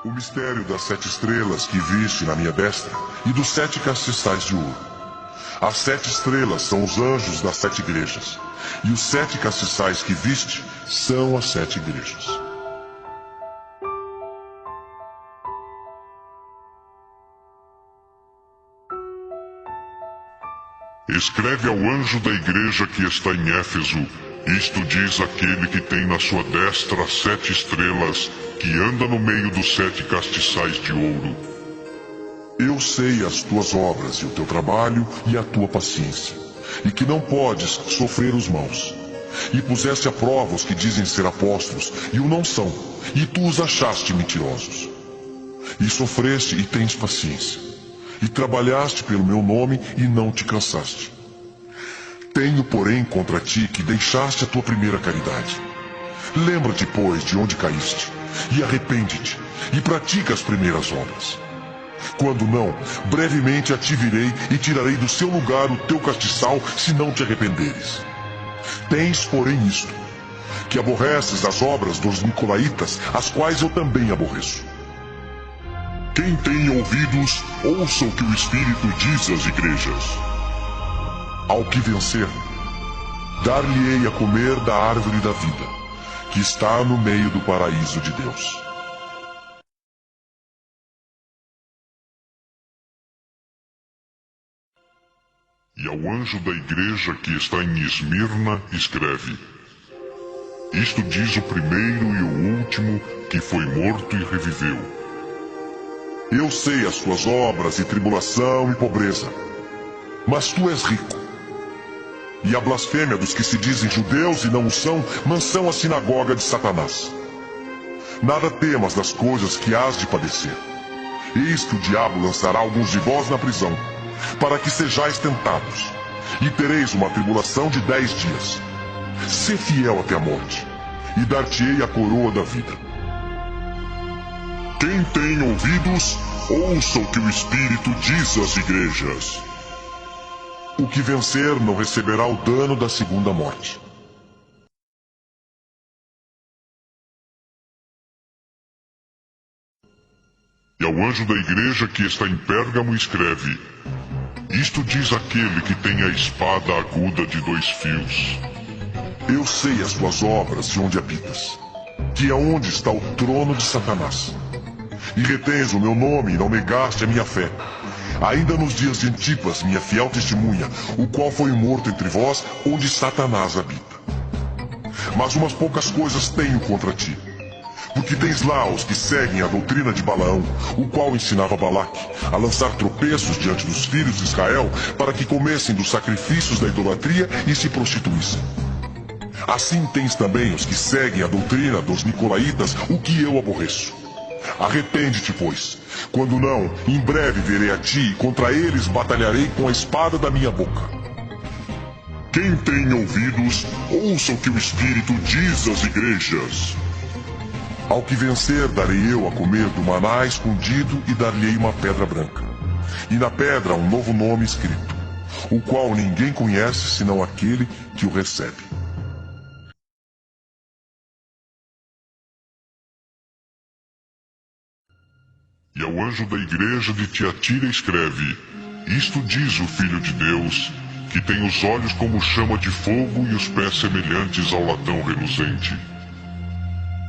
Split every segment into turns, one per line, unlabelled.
O mistério das 7 estrelas que viste na minha destra e dos 7 castiçais de ouro. As 7 estrelas são os anjos das 7 igrejas, e os 7 castiçais que viste são as 7 igrejas.
Escreve ao anjo da igreja que está em Éfeso: isto diz aquele que tem na sua destra 7 estrelas, que anda no meio dos 7 castiçais de ouro.
Eu sei as tuas obras e o teu trabalho e a tua paciência, e que não podes sofrer os maus. E puseste à prova os que dizem ser apóstolos, e o não são, e tu os achaste mentirosos. E sofreste e tens paciência, e trabalhaste pelo meu nome e não te cansaste. Tenho, porém, contra ti que deixaste a tua primeira caridade. Lembra-te, pois, de onde caíste, e arrepende-te, e pratica as primeiras obras. Quando não, brevemente a ti virei e tirarei do seu lugar o teu castiçal, se não te arrependeres. Tens, porém, isto, que aborreces as obras dos nicolaítas, as quais eu também aborreço.
Quem tem ouvidos, ouça o que o Espírito diz às igrejas.
Ao que vencer, dar-lhe-ei a comer da árvore da vida, que está no meio do paraíso de Deus.
E ao anjo da igreja que está em Esmirna, escreve: isto diz o primeiro e o último, que foi morto e reviveu.
Eu sei as tuas obras e tribulação e pobreza, mas tu és rico. E a blasfêmia dos que se dizem judeus e não o são, mansão a sinagoga de Satanás. Nada temas das coisas que hás de padecer. Eis que o diabo lançará alguns de vós na prisão, para que sejais tentados, e tereis uma tribulação de 10 dias. Sê fiel até a morte, e dar-te-ei a coroa da vida.
Quem tem ouvidos, ouça o que o Espírito diz às igrejas.
O que vencer não receberá o dano da segunda morte.
E ao anjo da igreja que está em Pérgamo escreve: isto diz aquele que tem a espada aguda de 2 fios.
Eu sei as tuas obras e onde habitas, que é onde está o trono de Satanás. E retens o meu nome e não negaste a minha fé. Ainda nos dias de Antipas, minha fiel testemunha, o qual foi morto entre vós, onde Satanás habita. Mas umas poucas coisas tenho contra ti. Porque tens lá os que seguem a doutrina de Balaão, o qual ensinava Balaque a lançar tropeços diante dos filhos de Israel, para que comessem dos sacrifícios da idolatria e se prostituíssem. Assim tens também os que seguem a doutrina dos nicolaítas, o que eu aborreço. Arrepende-te, pois. Quando não, em breve virei a ti e contra eles batalharei com a espada da minha boca.
Quem tem ouvidos, ouça o que o Espírito diz às igrejas.
Ao que vencer, darei eu a comer do maná escondido e dar-lhe-ei uma pedra branca. E na pedra um novo nome escrito, o qual ninguém conhece senão aquele que o recebe.
E ao anjo da igreja de Tiatira escreve: isto diz o Filho de Deus, que tem os olhos como chama de fogo e os pés semelhantes ao latão reluzente.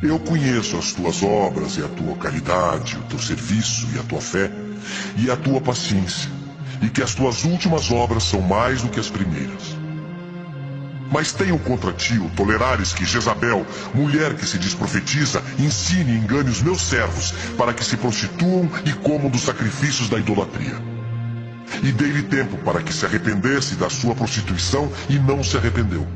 Eu conheço as tuas obras e a tua caridade, o teu serviço e a tua fé, e a tua paciência, e que as tuas últimas obras são mais do que as primeiras. Mas tenho contra ti o tolerares que Jezabel, mulher que se diz profetiza, ensine e engane os meus servos, para que se prostituam e comam dos sacrifícios da idolatria. E dei-lhe tempo para que se arrependesse da sua prostituição, e não se arrependeu.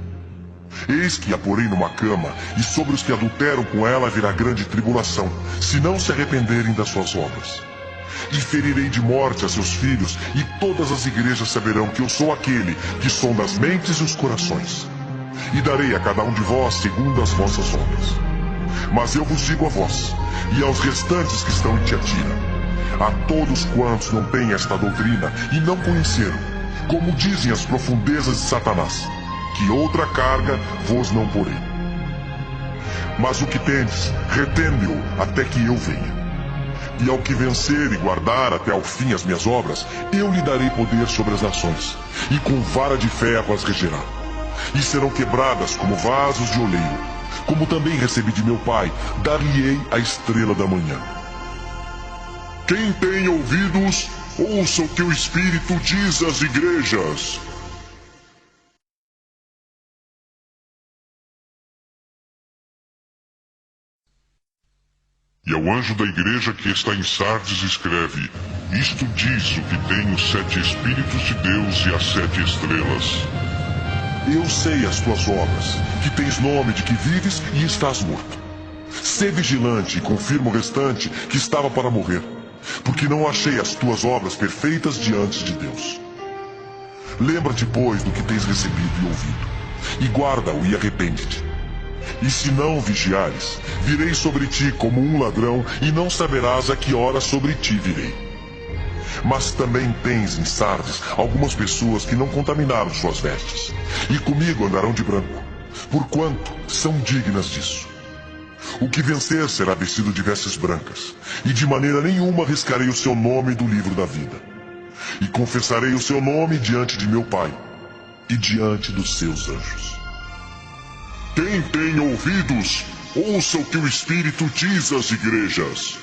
Eis que a porei numa cama, e sobre os que adulteram com ela virá grande tribulação, se não se arrependerem das suas obras. E ferirei de morte a seus filhos, e todas as igrejas saberão que eu sou aquele que sonda as mentes e os corações. E darei a cada um de vós segundo as vossas obras. Mas eu vos digo a vós, e aos restantes que estão em Tiatira, a todos quantos não têm esta doutrina e não conheceram, como dizem as profundezas de Satanás, que outra carga vos não porei. Mas o que tendes, retende-o até que eu venha. E ao que vencer e guardar até ao fim as minhas obras, eu lhe darei poder sobre as nações, e com vara de ferro as regerá. E serão quebradas como vasos de oleiro, como também recebi de meu Pai, dar-lhe-ei a estrela da manhã.
Quem tem ouvidos, ouça o que o Espírito diz às igrejas. E ao anjo da igreja que está em Sardes escreve: Isto diz o que tem os 7 Espíritos de Deus e as 7 estrelas.
Eu sei as tuas obras, que tens nome de que vives e estás morto. Sê vigilante e confirma o restante que estava para morrer, porque não achei as tuas obras perfeitas diante de Deus. Lembra-te, pois, do que tens recebido e ouvido, e guarda-o e arrepende-te. E se não vigiares, virei sobre ti como um ladrão, e não saberás a que hora sobre ti virei. Mas também tens em Sardes algumas pessoas que não contaminaram suas vestes, e comigo andarão de branco, porquanto são dignas disso. O que vencer será vestido de vestes brancas, e de maneira nenhuma riscarei o seu nome do livro da vida. E confessarei o seu nome diante de meu Pai, e diante dos seus anjos.
Quem tem ouvidos, ouça o que o Espírito diz às igrejas.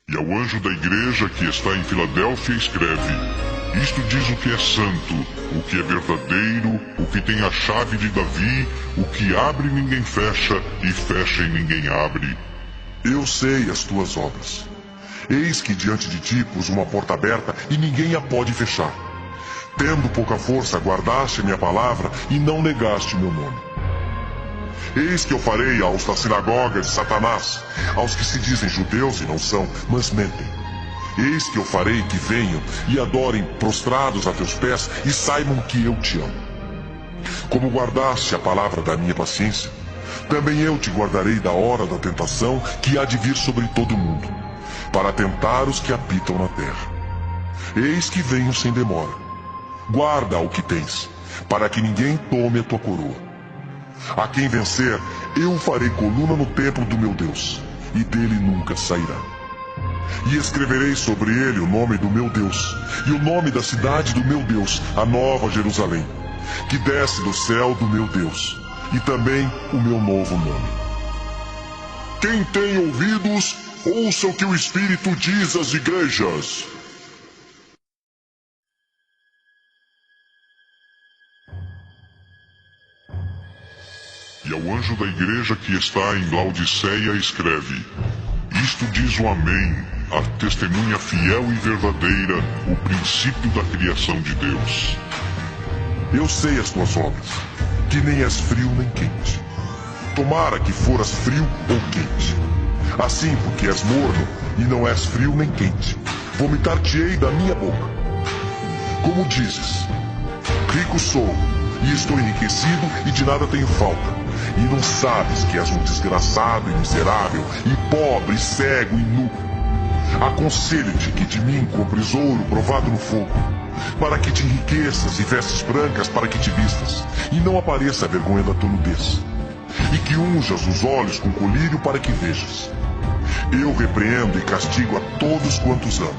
E ao anjo da igreja que está em Filadélfia escreve: Isto diz o que é santo, o que é verdadeiro, o que tem a chave de Davi, o que abre e ninguém fecha, e fecha e ninguém abre.
Eu sei as tuas obras. Eis que diante de ti pus uma porta aberta e ninguém a pode fechar. Tendo pouca força, guardaste a minha palavra e não negaste meu nome. Eis que eu farei aos da sinagoga de Satanás, aos que se dizem judeus e não são, mas mentem. Eis que eu farei que venham e adorem prostrados a teus pés e saibam que eu te amo. Como guardaste a palavra da minha paciência, também eu te guardarei da hora da tentação que há de vir sobre todo o mundo, para tentar os que habitam na terra. Eis que venho sem demora. Guarda o que tens, para que ninguém tome a tua coroa. A quem vencer, eu farei coluna no templo do meu Deus, e dele nunca sairá. E escreverei sobre ele o nome do meu Deus, e o nome da cidade do meu Deus, a nova Jerusalém, que desce do céu do meu Deus, e também o meu novo nome.
Quem tem ouvidos, ouça o que o Espírito diz às igrejas. E ao anjo da igreja que está em Laodiceia escreve: Isto diz o Amém, a testemunha fiel e verdadeira, o princípio da criação de Deus.
Eu sei as tuas obras, que nem és frio nem quente. Tomara que foras frio ou quente. Assim, porque és morno e não és frio nem quente, vomitar-te-ei da minha boca. Como dizes: rico sou, e estou enriquecido e de nada tenho falta, e não sabes que és um desgraçado e miserável, e pobre, e cego e nu. Aconselho-te que de mim compres ouro provado no fogo, para que te enriqueças, e vestes brancas para que te vistas, e não apareça a vergonha da tua nudez, e que unjas os olhos com colírio para que vejas. Eu repreendo e castigo a todos quantos amo.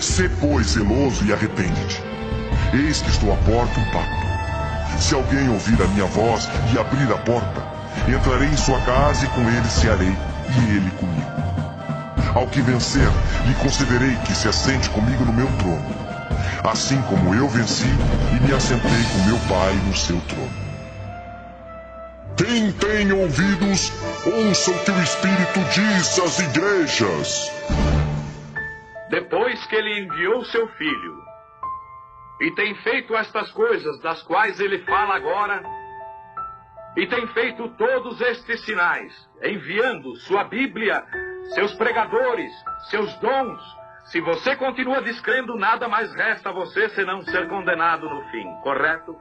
Sê, pois, zeloso e arrepende-te. Eis que estou à porta e bato. Se alguém ouvir a minha voz e abrir a porta, entrarei em sua casa e com ele cearei, e ele comigo. Ao que vencer, lhe concederei que se assente comigo no meu trono, assim como eu venci e me assentei com meu Pai no seu trono.
Quem tem ouvidos, ouça o que o Espírito diz às igrejas.
Depois que ele enviou seu Filho, e tem feito estas coisas das quais ele fala agora, e tem feito todos estes sinais, enviando sua Bíblia, seus pregadores, seus dons, se você continua descrendo, nada mais resta a você senão ser condenado no fim, correto?